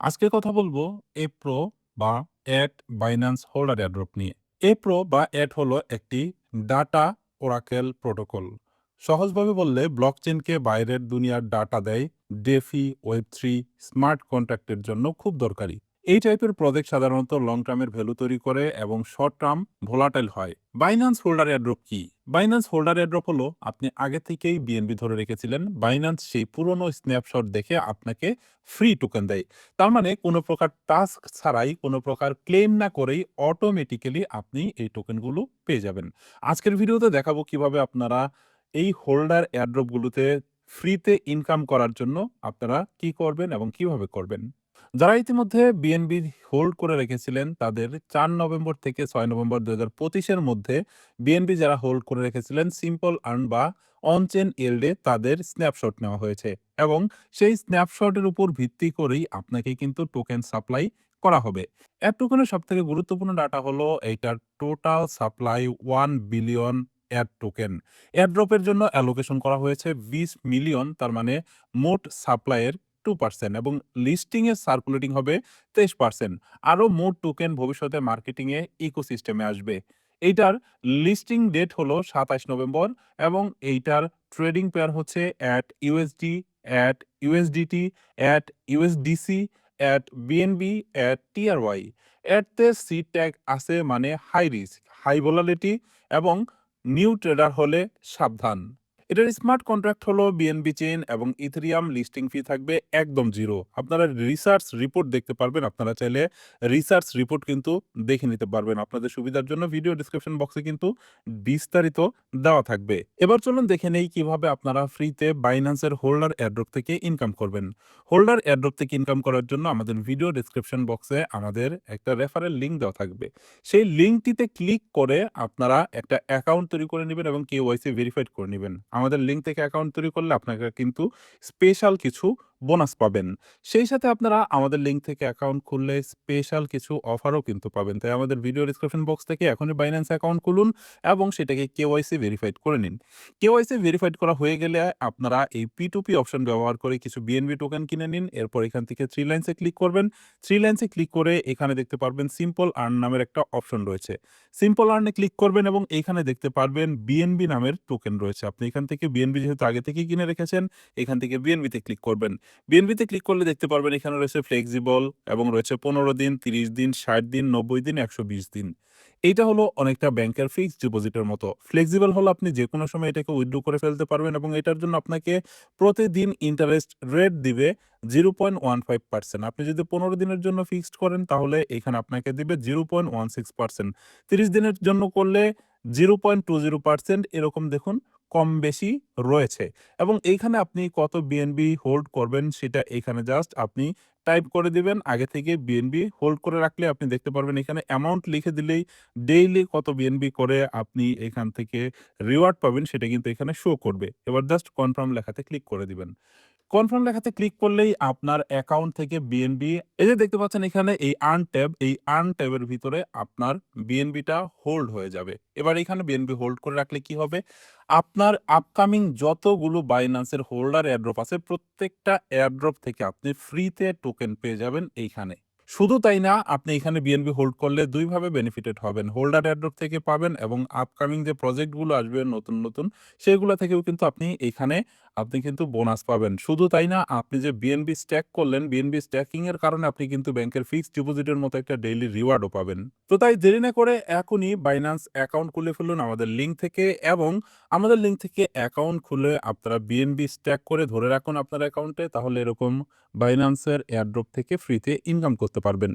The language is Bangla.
আজকে কথা বলবো এপ্রো বা এট বাইন্যান্স হোল্ডার এয়ারড্রপ নিয়ে। এপ্রো বা এট হলো একটি ডাটা ওরাকেল প্রোটোকল। সহজভাবে বললে ব্লকচেনকে বাইরের দুনিয়ার ডাটা দেয়, ডেফি, ওয়েব থ্রি, স্মার্ট কন্ট্রাক্টের জন্য খুব দরকারি। এই টাইপের প্রজেক্ট সাধারণত লং টার্মের ভ্যালু তৈরি করে এবং শর্ট টার্ম ভোলাটাইল হয়। বাইন্যান্স হোল্ডার এয়ারড্রপ কি? বাইন্যান্স হোল্ডার এয়ারড্রপ হলো আপনি আগে থেকেই বিএনবি ধরে রেখেছিলেন, বাইন্যান্স সেই পুরনো স্ন্যাপশট দেখে আপনাকে ফ্রি টোকেন দেয়। তার মানে কোনো প্রকার টাস্ক ছাড়াই, কোনো প্রকার ক্লেম না করেই অটোমেটিক্যালি আপনি এই টোকেনগুলো পেয়ে যাবেন। আজকের ভিডিওতে দেখাবো কিভাবে আপনারা এই হোল্ডার এয়ারড্রপগুলোতে ফ্রিতে ইনকাম করার জন্য আপনারা কি করবেন এবং কিভাবে করবেন। যারা ইতিমধ্যে বিএনবি হোল্ড করে রেখেছিলেন তাদের ৪ নভেম্বর থেকে ৬ নভেম্বর ২০২৫ এর মধ্যে বিএনবি যারা হোল্ড করে রেখেছিলেন সিম্পল আর্ন বা অন-চেইন ইয়েল্ডে তাদের স্ন্যাপশট নেওয়া হয়েছে এবং সেই স্ন্যাপশটের উপর ভিত্তি করেই আপনাকে কিন্তু টোকেন সাপ্লাই করা হবে। এর টোকেনের সবথেকে গুরুত্বপূর্ণ ডাটা হলো এইটার total supply 1 billion air token. এয়ারড্রপের জন্য অ্যালোকেশন করা হয়েছে ২০ মিলিয়ন, তার মানে মোট সাপ্লাইয়ের 2% এবং লিস্টিং এ সার্কুলেটিং হবে 23%। আরো মোট টোকেন ভবিষ্যতে মার্কেটিং এ ইকোসিস্টেমে আসবে। এইটার লিস্টিং ডেট হলো ২৭ নভেম্বর এবং এইটার ট্রেডিং পেয়ার হচ্ছে এট ইউএসডি, এট ইউএসডিটি, এট ইউএসডিসি, এট বিএনবি, এট টিআরওয়াই। এতে সি ট্যাগ আছে মানে হাই রিস্ক, হাই ভোলালিটি এবং নিউ ট্রেডার হলে সাবধান। এটার স্মার্ট কন্ট্রাক্ট হলো বিএনবি চেইন এবং ইথেরিয়াম, লিস্টিং ফি থাকবে একদম জিরো। আপনারা রিসার্চ রিপোর্ট দেখতে পারবেন, আপনারা চাইলে রিসার্চ রিপোর্ট কিন্তু দেখে নিতে পারবেন। আপনাদের সুবিধার জন্য ভিডিও ডিসক্রিপশন বক্সে কিন্তু বিস্তারিত দেওয়া থাকবে। এবার চলুন দেখে নেই কিভাবে আপনারা ফ্রিতে বাইন্যান্সের হোল্ডার এয়ারড্রপ থেকে ইনকাম করবেন। হোল্ডার এয়ারড্রপ থেকে ইনকাম করার জন্য আমাদের ভিডিও ডিসক্রিপশন বক্সে আমাদের একটা রেফারেল লিঙ্ক দেওয়া থাকবে। সেই লিঙ্কটিতে ক্লিক করে আপনারা একটা অ্যাকাউন্ট তৈরি করে নেবেন এবং কেওয়াইসি ভেরিফাইড করে নেবেন। আমাদের লিঙ্ক থেকে অ্যাকাউন্ট তৈরি করলে আপনারা কিন্তু স্পেশাল কিছু বোনাস পাবেন। সেই সাথে আপনারা আমাদের লিঙ্ক থেকে অ্যাকাউন্ট খুললে স্পেশাল কিছু অফারও কিন্তু পাবেন। তাই আমাদের ভিডিও ডিসক্রিপশন বক্স থেকে এখনই বাইন্যান্স অ্যাকাউন্ট খুলুন এবং সেটাকে কেওয়াইসি ভেরিফাইড করে নিন। কেওয়াইসি ভেরিফাইড করা হয়ে গেলে আপনারা এই P2P অপশন ব্যবহার করে কিছু বিএনবি টোকেন কিনে নিন। এরপর এখান থেকে থ্রি লাইনসে ক্লিক করবেন। থ্রি লাইনসে ক্লিক করে এখানে দেখতে পারবেন সিম্পল আর্ন নামের একটা অপশন রয়েছে। সিম্পল আর্নে ক্লিক করবেন এবং এইখানে দেখতে পারবেন বিএনবি নামের টোকেন রয়েছে। আপনি এখান থেকে বিএনবি যেহেতু আগে থেকেই কিনে রেখেছেন, এখান থেকে বিএনবিতে ক্লিক করবেন। বিএনবিতে ক্লিক করলে দেখতে পারবেন এখানে রয়েছে ফ্লেক্সিবল এবং রয়েছে ১৫ দিন, ৩০ দিন, ৬০ দিন, ৯০ দিন, ১২০ দিন। এইটা হলো অনেকটা ব্যাংকের ফিক্সড ডিপোজিটের মতো। ফ্লেক্সিবল হলো আপনি যেকোনো সময় এটাকে উইথড্র করে ফেলতে পারবেন এবং এটার জন্য আপনাকে প্রতিদিন ইন্টারেস্ট রেট দিবে 0.15%। আপনি যদি ১৫ দিনের জন্য ফিক্সড করেন তাহলে এখানে আপনাকে দিবে 0.16%। ৩০ দিনের জন্য করলে 0.20% এরকম দেখুন কম বেশি রয়েছে। এবং এইখানে আপনি কত বিএনবি হোল্ড করবেন সেটা এখানে জাস্ট আপনি টাইপ করে দিবেন। আগে থেকে বিএনবি হোল্ড করে রাখলে আপনি দেখতে পারবেন এখানে অ্যামাউন্ট লিখে দিলেই ডেইলি কত বিএনবি করে আপনি এখান থেকে রিওয়ার্ড পাবেন সেটা কিন্তু এখানে শো করবে। এবার জাস্ট কনফার্ম লেখাতে ক্লিক করে দিবেন। কনফার্ম লেখাতে ক্লিক করলেই আপনার অ্যাকাউন্ট থেকে বিএনবি এই যে দেখতে পাচ্ছেন এখানে এই আর্ন ট্যাব, এই আর্ন ট্যাবের ভিতরে আপনার বিএনবিটা হোল্ড হয়ে যাবে। এবার এখানে বিএনবি হোল্ড করে রাখলে কি হবে? আপনার আপকামিং যতগুলো বাইন্যান্সের হোল্ডার এয়ারড্রপ আছে প্রত্যেকটা এয়ারড্রপ থেকে আপনি ফ্রিতে টোকেন পেয়ে যাবেন এইখানে। শুধু তাই না, আপনি এখানে বিএনবি হোল্ড করলে ২ ভাবে বেনিফিটেড হবেন। হোল্ডার এয়ারড্রপ থেকে পাবেন এবং আপকামিং যে প্রজেক্টগুলো আসবে নতুন, নতুন সেগুলা থেকেও কিন্তু আপনি কিন্তু বোনাস পাবেন। শুধু তাই না, আপনি যে বিএনবি স্ট্যাক করলেন, বিএনবি স্ট্যাকিং এর কারণে আপনি কিন্তু ব্যাংকের ফিক্সড ডিপোজিটের মতো একটা ডেইলি রিওয়ার্ডও পাবেন। তো তাই দেরি না করে এখনই বাইন্যান্স অ্যাকাউন্ট খুলে ফেলুন আমাদের লিঙ্ক থেকে এবং আমাদের লিঙ্ক থেকে অ্যাকাউন্ট খুলে আপনারা বিএনবি স্ট্যাক করে ধরে রাখুন আপনার অ্যাকাউন্টে। তাহলে এরকম বাইন্যান্সের এয়ারড্রপ থেকে ফ্রিতে ইনকাম করতে পারবেন।